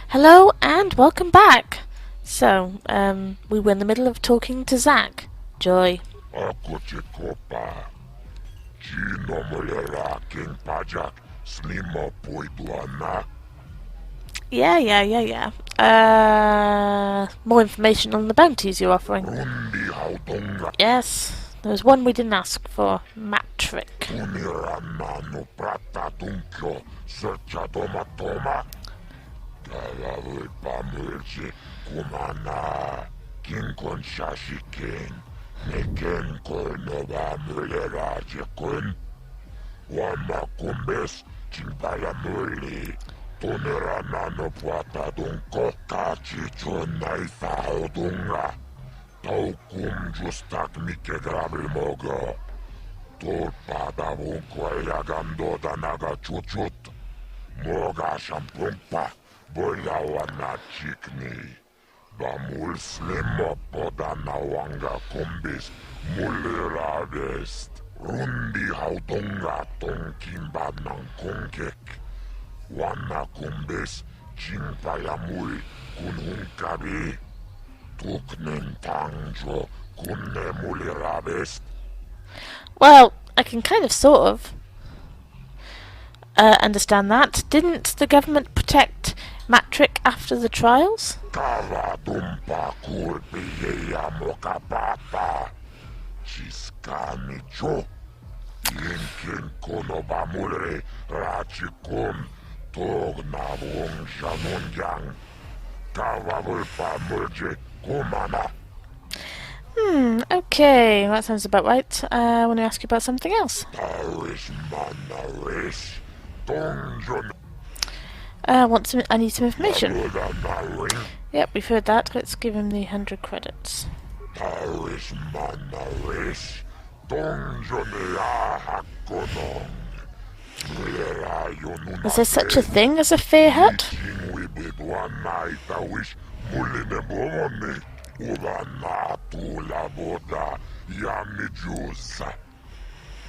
Hello and welcome back. We were in the middle of talking to Zach. Joy. Ako ci kopa. Gino mulera king pajak. Slima poiduana. Yeah. More information on the bounties you're offering. Rundi haudonga. Yes, there was one we didn't ask for. Matrick. Unirana no prata dunkyo. Searcha toma toma. Talavul pamurci. Kumana. King kon shashi king. Neken kornova mulera jekun. Wama kumbes. Chimpala muli. Tunerana no puata dunko. Kachicho naifa hodunga. Taukum justak mike grabil mogo. Tulpada vunko yagando danaga chuchut. Moga shampumpa. Boya wana chikni. Bamul slimo podana wanga kumbis. Mulera vest. Rundi haudunga tonkimba nang kongek. Wana kumbes chimpayamul kunhunkabi. Tuknen tangjo kunne mulera vest. Well, I can kind of sort of understand that. Didn't the government protect Matrick after the trials? Kava dumpa kurpiyeya mokapata. Chiskani cho. Yinkin kono bamure rachikun. Togna wong shanungyang. Kava vulpa murje kumana. Okay, that sounds about right. I want to ask you about something else. Parish manarish. Donjon I need some information. naring. Yep, we've heard that. Let's give him the 100 credits. Parish manarish. Donjon ya hakonong. Is there such a thing as a fair hut?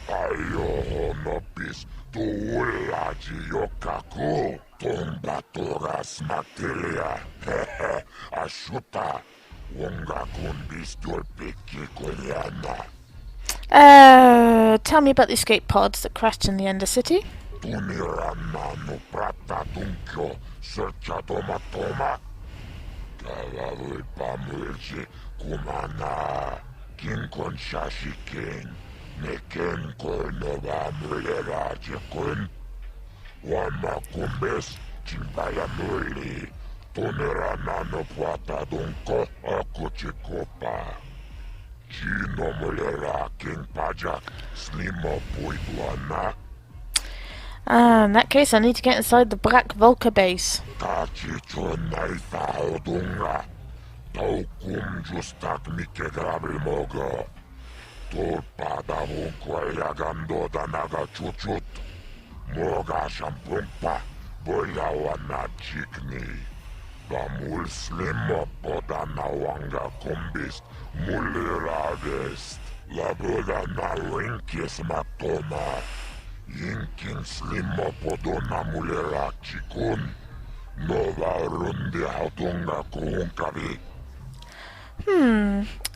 Ayonopis tuulaji yokaku tombatoras materia ashuta wongakundis dolpiki koreana. Tell me about the escape pods that crashed in the Undercity. Tunirana no prata dunkyo searcha toma toma. Kalavul pamurji kumana. King kon shashi king. Neken kornova mulera jekun. Wama kumbes chimbaya muli. Tunirana no prata dunko ako chikopa. Gino mulera king pajak. Slima poiduana. In that case, I need to get inside the Black Volca base. Kachicho naifa hodunga. Taukum justak mike grabil mogo. Tulpada vunko yagando danaga chuchut. Moga shampumpa. Boya wana chikni. Bamul slimo podana wanga kumbis. Mulera vest. Laboda na rinkis matoma. Yinkin slimo podona mulera chikun. Nova rundi haudunga kuhunkabi.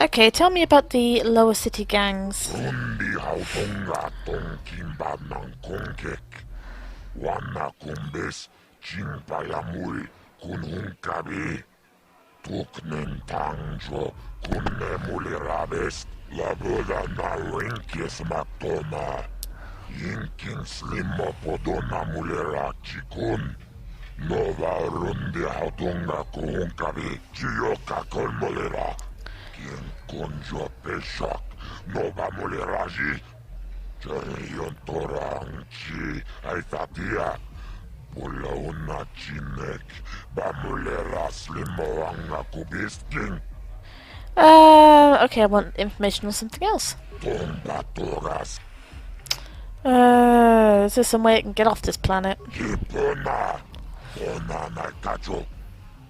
Okay, tell me about the lower city gangs. Rundi haudunga tonkimba nang kongek. Wana kumbes chimpayamul kunhunkabi. Tuknen tangjo kunne mulera vest. Laboda na rinkis matoma. Yinkin slimo podona mulera chikun. Nova rundi haudunga kuhunkabi. Chiyoka kol mulera. Kien konjo peshak. Nova muleraji. Chariyon torang chi aitatia. Pula una chinek. Ba mulera slimo anga kubisking. Okay, I want information on something else. Tomba toras. Is there some way I can get off this planet? Kipona. Ona na kacho.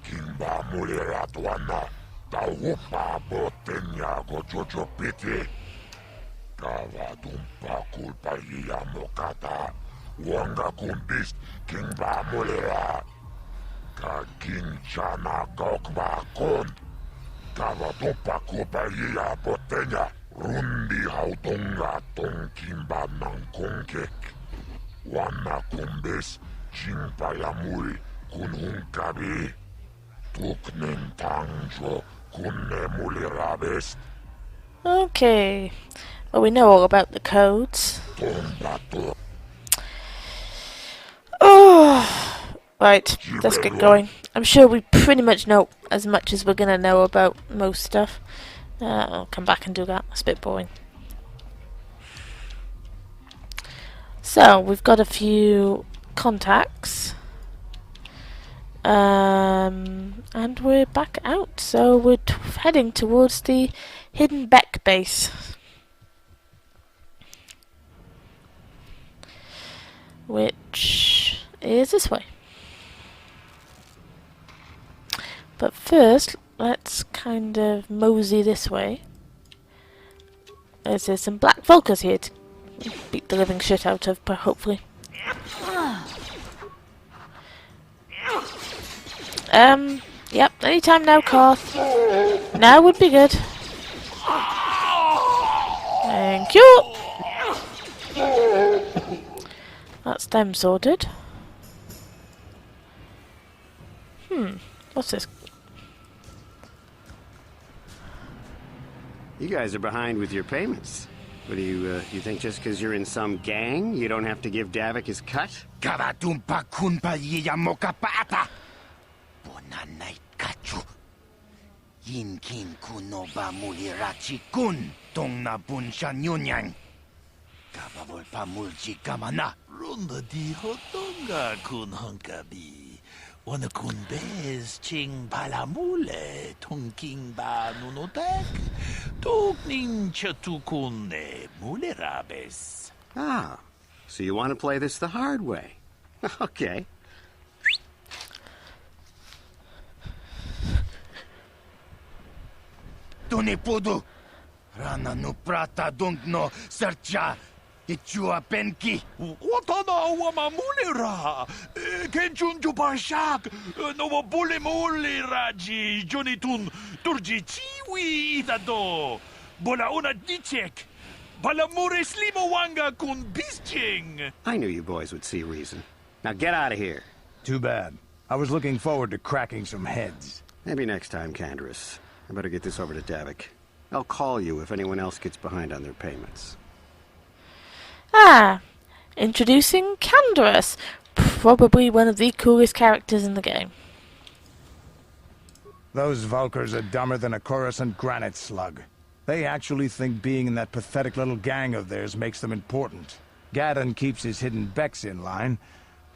Kimba mulera tuana. Taupa botenya go jojo piti. Kava dumpa kulpa iya mokata. Wanga kumbis. Kimba mulera. King Jana Gokba Kun. Kawatupa Kupaya Botenya. Rundi Hautunga Tonkimba Nankongek. Wana Kumbes. Chimpayamuri Kunhunkabi. Tuknen Tangjo Kunne Mulirabes. Okay. Well, we know all about the codes. Tombato. Oh, right. Let's get going. I'm sure we pretty much know as much as we're gonna know about most stuff. I'll come back and do that. It's a bit boring. So we've got a few contacts. And we're back out, so we're heading towards the Hidden Beck base. Which is this way. But first, let's kind of mosey this way. There's some Black Vulkars here to beat the living shit out of, but hopefully. Yep, anytime now, Karth. Now would be good. Thank you! That's them sorted. What's this? You guys are behind with your payments. What do you think just because you're in some gang, you don't have to give Davik his cut? Kavatumpa kunpa yiyamoka paata. Bonanay kachu. Yinkin kunoba mulirachi kun. Tong na bunsha nyunyang. Kababol pa mulchi kamana. Runda di hotonga kun hunkabi. Wana kun bez ching palamule. Tongking ba nunotek. Toknin chatukune mulerabes. Ah, so you want to play this the hard way. Okay. Tunipudu. Rana no prata dungno sercha. Ichua penki. Watana wama mulera. Kenchunju parshak. Nova bule muleraji. Jonitun turji chiwi itado. Bola una dichek. Balamure slimo wanga kun bisching. I knew you boys would see reason. Now get out of here. Too bad. I was looking forward to cracking some heads. Maybe next time, Canderous. I better get this over to Davik. I'll call you if anyone else gets behind on their payments. Ah, introducing Canderous, probably one of the coolest characters in the game. Those Vulkars are dumber than a Coruscant granite slug. They actually think being in that pathetic little gang of theirs makes them important. Gadon keeps his hidden Becks in line,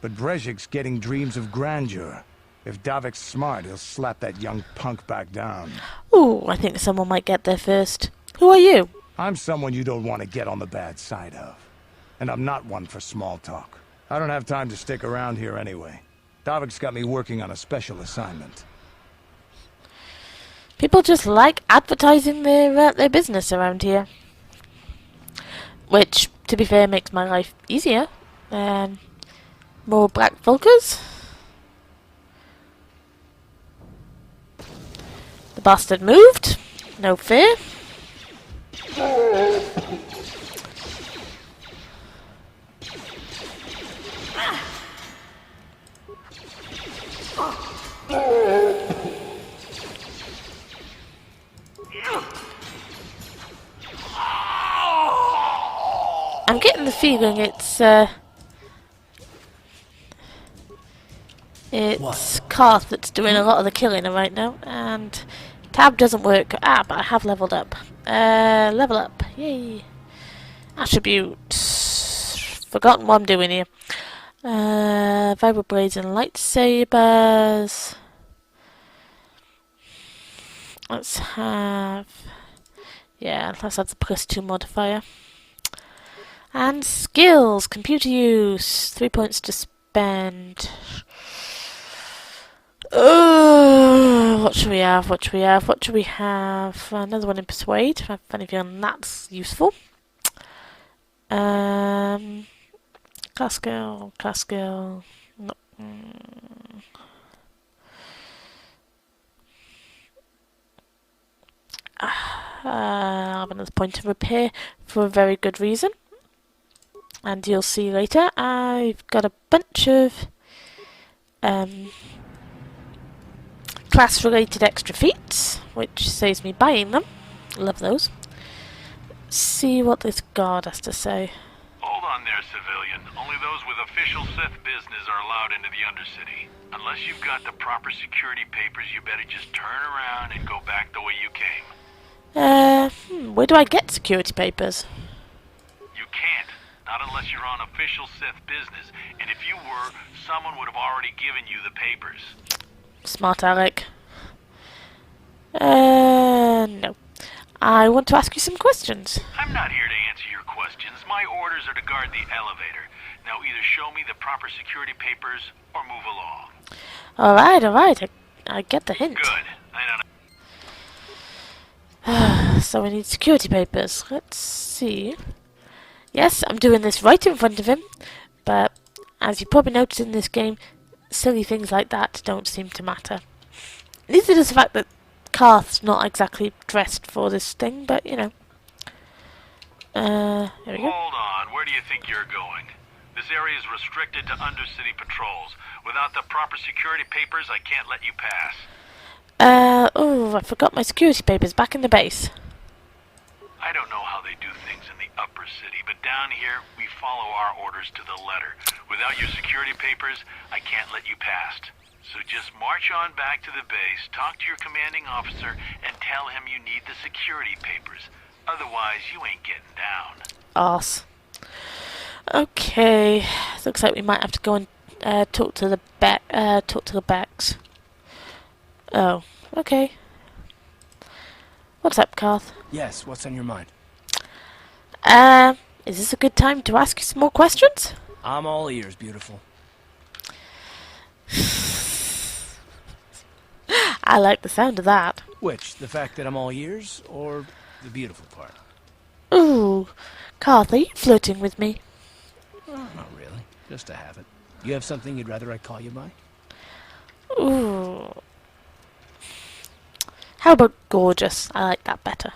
but Brezhik's getting dreams of grandeur. If Davik's smart, he'll slap that young punk back down. Ooh, I think someone might get there first. Who are you? I'm someone you don't want to get on the bad side of. And I'm not one for small talk. I don't have time to stick around here anyway. Davik's got me working on a special assignment. People just like advertising their business around here. Which, to be fair, makes my life easier. More Black Vulkars. The bastard moved. No fear. I'm getting the feeling it's Karth that's doing a lot of the killing right now, and tab doesn't work. Ah, but I have leveled up. Level up, yay! Attributes. Forgotten what I'm doing here. Vibro blades and lightsabers. Let's have, let's have the +2 modifier. And skills, computer use, 3 points to spend. What should we have? What should we have? What should we have? Another one in persuade. I have a funny feeling that's useful. Class skill. No. have another point of repair for a very good reason. And you'll see later, I've got a bunch of class-related extra feats, which saves me buying them. Love those. See what this guard has to say. Hold on there, civilian. Only those with official Sith business are allowed into the Undercity. Unless you've got the proper security papers, you better just turn around and go back the way you came. Where do I get security papers? You can't. Not unless you're on official Sith business. And if you were, someone would have already given you the papers. Smart Alec. No. I want to ask you some questions. I'm not here to answer your questions. My orders are to guard the elevator. Now either show me the proper security papers or move along. Alright. I get the hint. Good. I don't. So we need security papers. Let's see. Yes, I'm doing this right in front of him, but as you probably noticed in this game, silly things like that don't seem to matter. Neither does the fact that Karth's not exactly dressed for this thing, but you know. Here we go. Hold on. Where do you think you're going? This area is restricted to Undercity patrols. Without the proper security papers, I can't let you pass. I forgot my security papers back in the base. I don't know how they do things in the upper city, but down here, we follow our orders to the letter. Without your security papers, I can't let you past. So just march on back to the base, talk to your commanding officer, and tell him you need the security papers. Otherwise, you ain't getting down. Arse. Okay. Looks like we might have to go and talk to the Becks. Oh, okay. What's up, Karth? Yes, what's on your mind? Is this a good time to ask you some more questions? I'm all ears, beautiful. I like the sound of that. Which, the fact that I'm all ears, or the beautiful part? Ooh, Karth, are you flirting with me? Not really, just a habit. You have something you'd rather I call you by? Ooh. How about gorgeous? I like that better.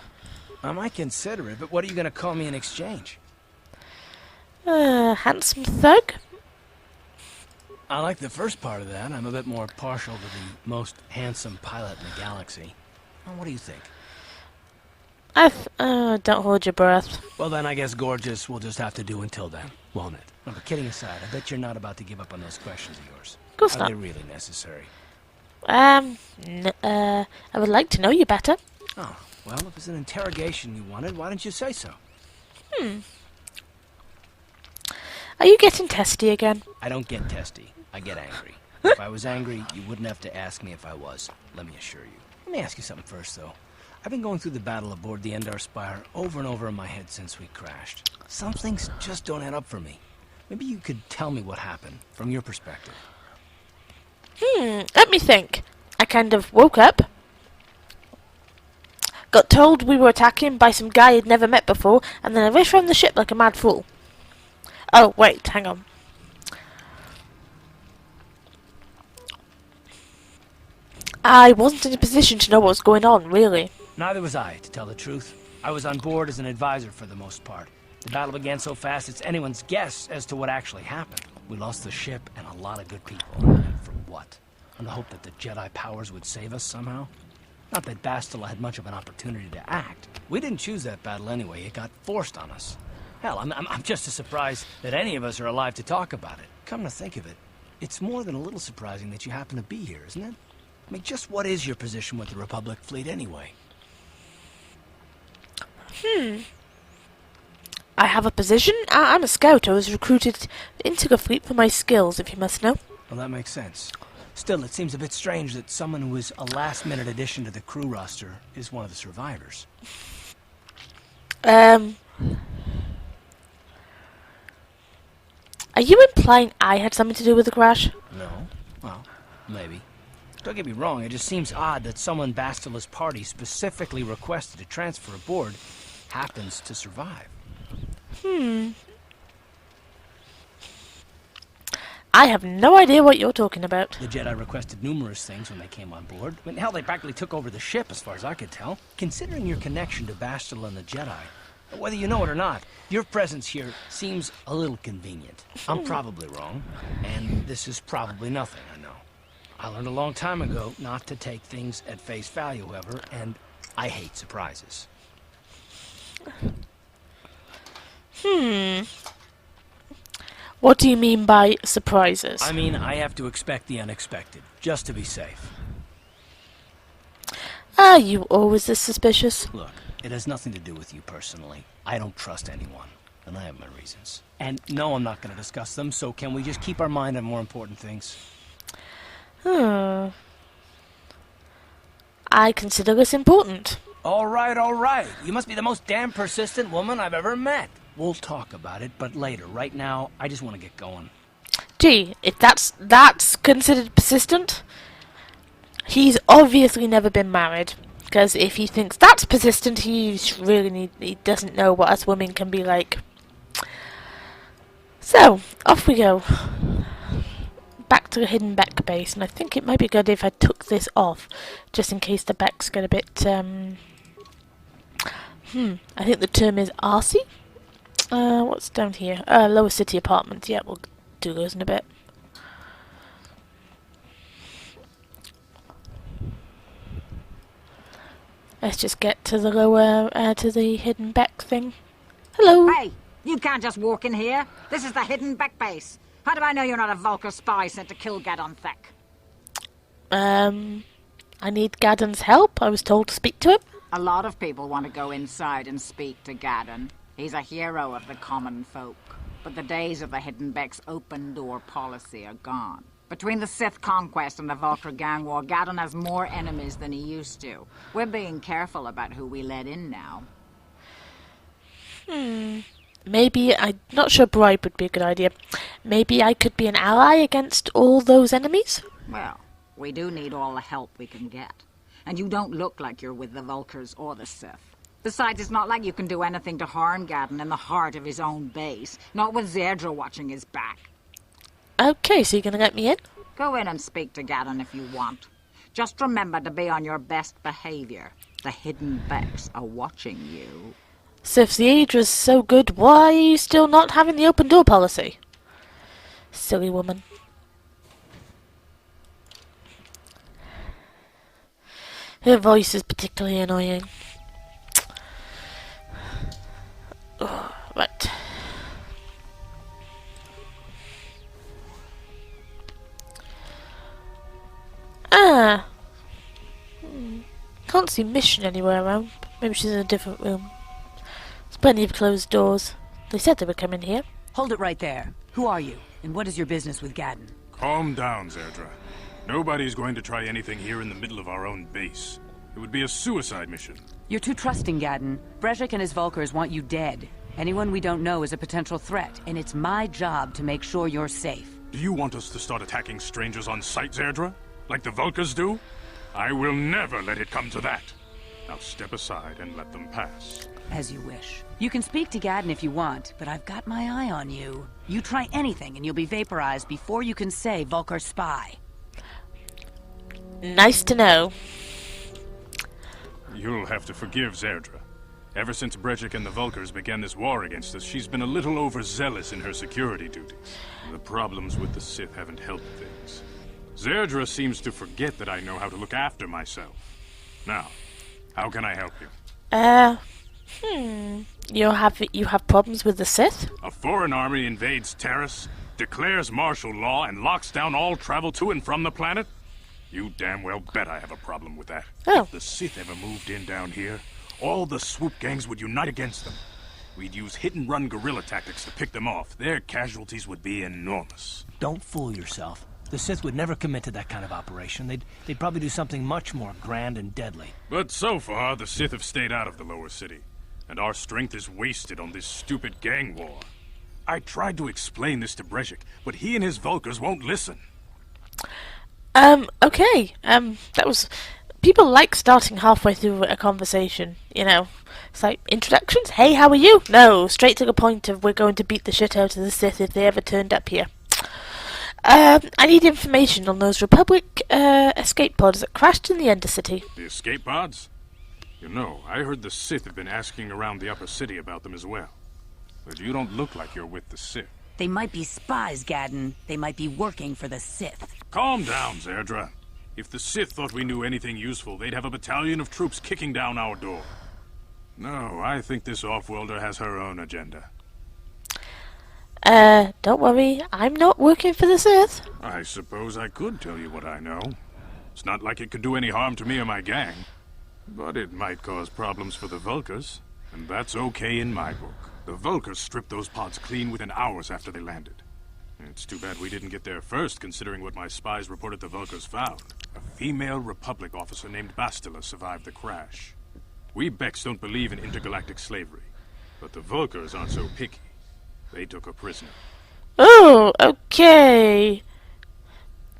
I might consider it, but what are you going to call me in exchange? Handsome thug? I like the first part of that. I'm a bit more partial to the most handsome pilot in the galaxy. Well, what do you think? Don't hold your breath. Well, then I guess gorgeous will just have to do until then, won't it? No, but kidding aside, I bet you're not about to give up on those questions of yours. Of course Are not. they really necessary? I would like to know you better. Oh, well, if it's an interrogation you wanted, why didn't you say so? Are you getting testy again? I don't get testy. I get angry. If I was angry, you wouldn't have to ask me if I was. Let me assure you. Let me ask you something first, though. I've been going through the battle aboard the Endar Spire over and over in my head since we crashed. Some things just don't add up for me. Maybe you could tell me what happened, from your perspective. Let me think. I kind of woke up, got told we were attacking by some guy I'd never met before, and then I raced around the ship like a mad fool. Oh, wait, hang on. I wasn't in a position to know what was going on, really. Neither was I, to tell the truth. I was on board as an advisor for the most part. The battle began so fast it's anyone's guess as to what actually happened. We lost the ship and a lot of good people. And for what? On the hope that the Jedi powers would save us somehow? Not that Bastila had much of an opportunity to act. We didn't choose that battle anyway. It got forced on us. Hell, I'm just as surprised that any of us are alive to talk about it. Come to think of it, it's more than a little surprising that you happen to be here, isn't it? I mean, just what is your position with the Republic fleet anyway? I have a position. I'm a scout. I was recruited into the fleet for my skills, if you must know. Well, that makes sense. Still, it seems a bit strange that someone who was a last-minute addition to the crew roster is one of the survivors. Are you implying I had something to do with the crash? No? Well, maybe. Don't get me wrong, it just seems odd that someone Bastila's party specifically requested to transfer aboard happens to survive. I have no idea what you're talking about. The Jedi requested numerous things when they came on board. I mean, hell, they practically took over the ship, as far as I could tell. Considering your connection to Bastila and the Jedi, whether you know it or not, your presence here seems a little convenient. I'm probably wrong, and this is probably nothing, I know. I learned a long time ago not to take things at face value, however, and I hate surprises. What do you mean by surprises? I mean, I have to expect the unexpected, just to be safe. Are you always this suspicious? Look, it has nothing to do with you personally. I don't trust anyone, and I have my reasons. And no, I'm not going to discuss them, so can we just keep our mind on more important things? I consider this important. All right. You must be the most damn persistent woman I've ever met. We'll talk about it, but later. Right now, I just want to get going. Gee, if that's considered persistent, he's obviously never been married. Because if he thinks that's persistent, he doesn't know what us women can be like. So, off we go. Back to the hidden Beck base, and I think it might be good if I took this off, just in case the Becks get a bit, I think the term is arsey? What's down here? Lower City Apartments. Yeah, we'll do those in a bit. Let's just get to the lower, to the hidden Beck thing. Hello! Hey, you can't just walk in here. This is the hidden Beck base. How do I know you're not a Vulcar spy sent to kill Gadon Thek? I need Gadon's help. I was told to speak to him. A lot of people want to go inside and speak to Gadon. He's a hero of the common folk. But the days of the hidden Beck's open door policy are gone. Between the Sith conquest and the Vulcar gang war, Gadon has more enemies than he used to. We're being careful about who we let in now. Maybe, I'm not sure bribe would be a good idea. Maybe I could be an ally against all those enemies? Well, we do need all the help we can get. And you don't look like you're with the Vulcars or the Sith. Besides, it's not like you can do anything to harm Gadon in the heart of his own base. Not with Zerdra watching his back. Okay, so you're gonna let me in? Go in and speak to Gadon if you want. Just remember to be on your best behavior. The hidden Becks are watching you. So if the Aedra's so good, why are you still not having the open door policy? Silly woman. Her voice is particularly annoying. Oh, right. Can't see Mission anywhere around. Maybe she's in a different room. There's plenty of closed doors. They said they were coming here. Hold it right there. Who are you? And what is your business with Gadon? Calm down, Zerdra. Nobody's going to try anything here in the middle of our own base. It would be a suicide mission. You're too trusting, Gadon. Brejik and his Vulcars want you dead. Anyone we don't know is a potential threat, and it's my job to make sure you're safe. Do you want us to start attacking strangers on sight, Zerdra? Like the Vulcars do? I will never let it come to that. Now step aside and let them pass. As you wish. You can speak to Gadon if you want, but I've got my eye on you. You try anything and you'll be vaporized before you can say Vulcar spy. Nice to know. You'll have to forgive Zerdra. Ever since Brejik and the Vulcars began this war against us, she's been a little overzealous in her security duties. The problems with the Sith haven't helped things. Zerdra seems to forget that I know how to look after myself. Now, how can I help you? You have problems with the Sith? A foreign army invades Taris, declares martial law, and locks down all travel to and from the planet? You damn well bet I have a problem with that. Oh. If the Sith ever moved in down here, all the swoop gangs would unite against them. We'd use hit-and-run guerrilla tactics to pick them off. Their casualties would be enormous. Don't fool yourself. The Sith would never commit to that kind of operation. They'd probably do something much more grand and deadly. But so far, the Sith have stayed out of the lower city, and our strength is wasted on this stupid gang war. I tried to explain this to Brejik, but he and his Vulcars won't listen. Okay. That was... People like starting halfway through a conversation, you know. It's like, introductions? Hey, how are you? No, straight to the point of we're going to beat the shit out of the Sith if they ever turned up here. I need information on those Republic escape pods that crashed in the Undercity. The escape pods? You know, I heard the Sith have been asking around the upper city about them as well. But you don't look like you're with the Sith. They might be spies, Gadden. They might be working for the Sith. Calm down, Zerdra. If the Sith thought we knew anything useful, they'd have a battalion of troops kicking down our door. No, I think this off-worlder has her own agenda. Don't worry, I'm not working for the Sith. I suppose I could tell you what I know. It's not like it could do any harm to me or my gang. But it might cause problems for the Vulkars, and that's okay in my book. The Vulkars stripped those pods clean within hours after they landed. It's too bad we didn't get there first, considering what my spies reported the Vulkars found. A female Republic officer named Bastila survived the crash. We Becks don't believe in intergalactic slavery, but the Vulkars aren't so picky. They took her prisoner. Oh, okay.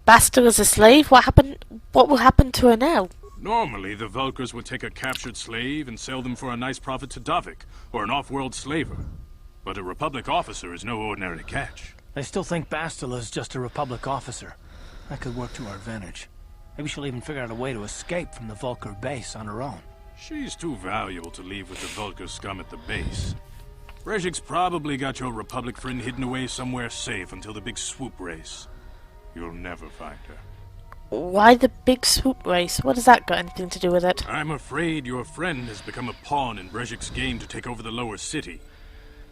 Bastila's a slave? What will happen to her now? Normally, the Vulkars would take a captured slave and sell them for a nice profit to Davik, or an off-world slaver. But a Republic officer is no ordinary catch. They still think Bastila's just a Republic officer. That could work to our advantage. Maybe she'll even figure out a way to escape from the Vulkar base on her own. She's too valuable to leave with the Vulkar scum at the base. Brejik's probably got your Republic friend hidden away somewhere safe until the big swoop race. You'll never find her. Why the big swoop race? What has that got anything to do with it? I'm afraid your friend has become a pawn in Brejik's game to take over the lower city.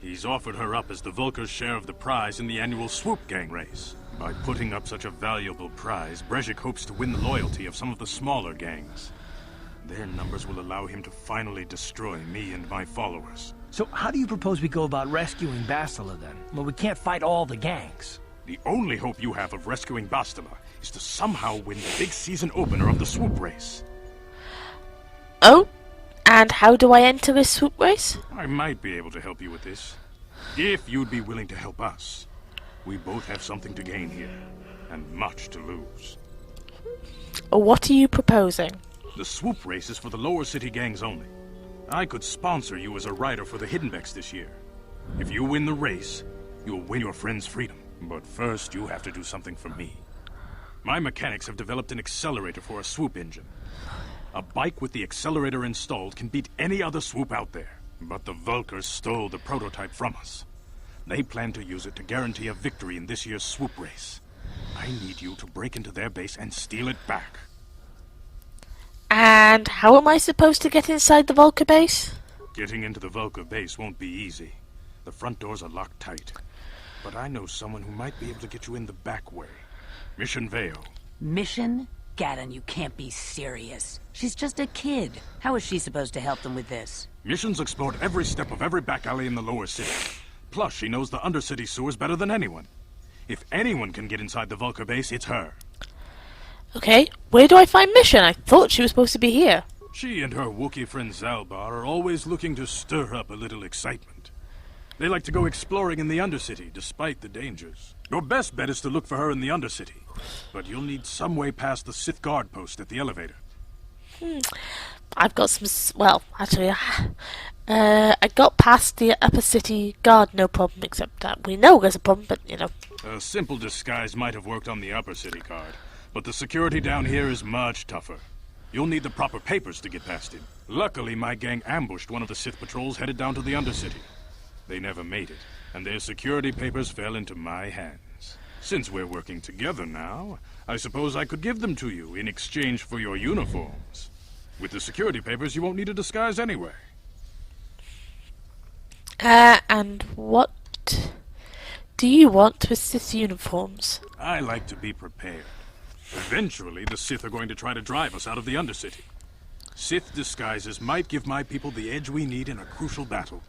He's offered her up as the Vulkar's share of the prize in the annual swoop gang race. By putting up such a valuable prize, Brejik hopes to win the loyalty of some of the smaller gangs. Their numbers will allow him to finally destroy me and my followers. So how do you propose we go about rescuing Bastila then? Well, we can't fight all the gangs. The only hope you have of rescuing Bastila is to somehow win the big season opener of the swoop race. Oh? And how do I enter this swoop race? I might be able to help you with this. If you'd be willing to help us. We both have something to gain here, and much to lose. What are you proposing? The swoop race is for the lower city gangs only. I could sponsor you as a rider for the Hiddenbecks this year. If you win the race, you'll win your friend's freedom. But first, you have to do something for me. My mechanics have developed an accelerator for a swoop engine. A bike with the accelerator installed can beat any other swoop out there. But the Vulkars stole the prototype from us. They plan to use it to guarantee a victory in this year's swoop race. I need you to break into their base and steal it back. And how am I supposed to get inside the Vulkar base? Getting into the Vulkar base won't be easy. The front doors are locked tight. But I know someone who might be able to get you in the back way. Mission Veo. Mission? Gadden, you can't be serious. She's just a kid. How is she supposed to help them with this? Mission's explored every step of every back alley in the lower city. Plus, she knows the Undercity sewers better than anyone. If anyone can get inside the Vulkar base, it's her. Okay, where do I find Mission? I thought she was supposed to be here. She and her Wookiee friend Zalbar are always looking to stir up a little excitement. They like to go exploring in the Undercity, despite the dangers. Your best bet is to look for her in the Undercity. But you'll need some way past the Sith guard post at the elevator. I've got some... well, actually, I got past the upper city guard, no problem, except that we know there's a problem, but, you know. A simple disguise might have worked on the upper city guard, but the security down here is much tougher. You'll need the proper papers to get past him. Luckily, my gang ambushed one of the Sith patrols headed down to the Undercity. They never made it, and their security papers fell into my hands. Since we're working together now, I suppose I could give them to you in exchange for your uniforms. With the security papers, you won't need a disguise anyway. And what do you want with Sith uniforms? I like to be prepared. Eventually, the Sith are going to try to drive us out of the Undercity. Sith disguises might give my people the edge we need in a crucial battle.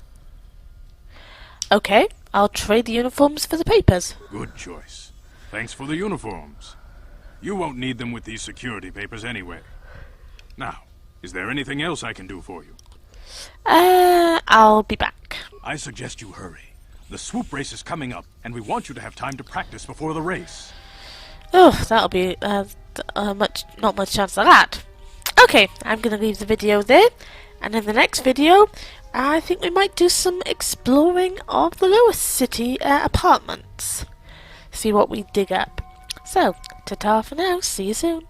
Okay, I'll trade the uniforms for the papers. Good choice. Thanks for the uniforms. You won't need them with these security papers anyway. Now, is there anything else I can do for you? I'll be back. I suggest you hurry. The swoop race is coming up, and we want you to have time to practice before the race. Oh, that'll be not much chance of that. Okay, I'm gonna leave the video there, and in the next video, I think we might do some exploring of the lower city apartments. See what we dig up. So, ta-ta for now, see you soon.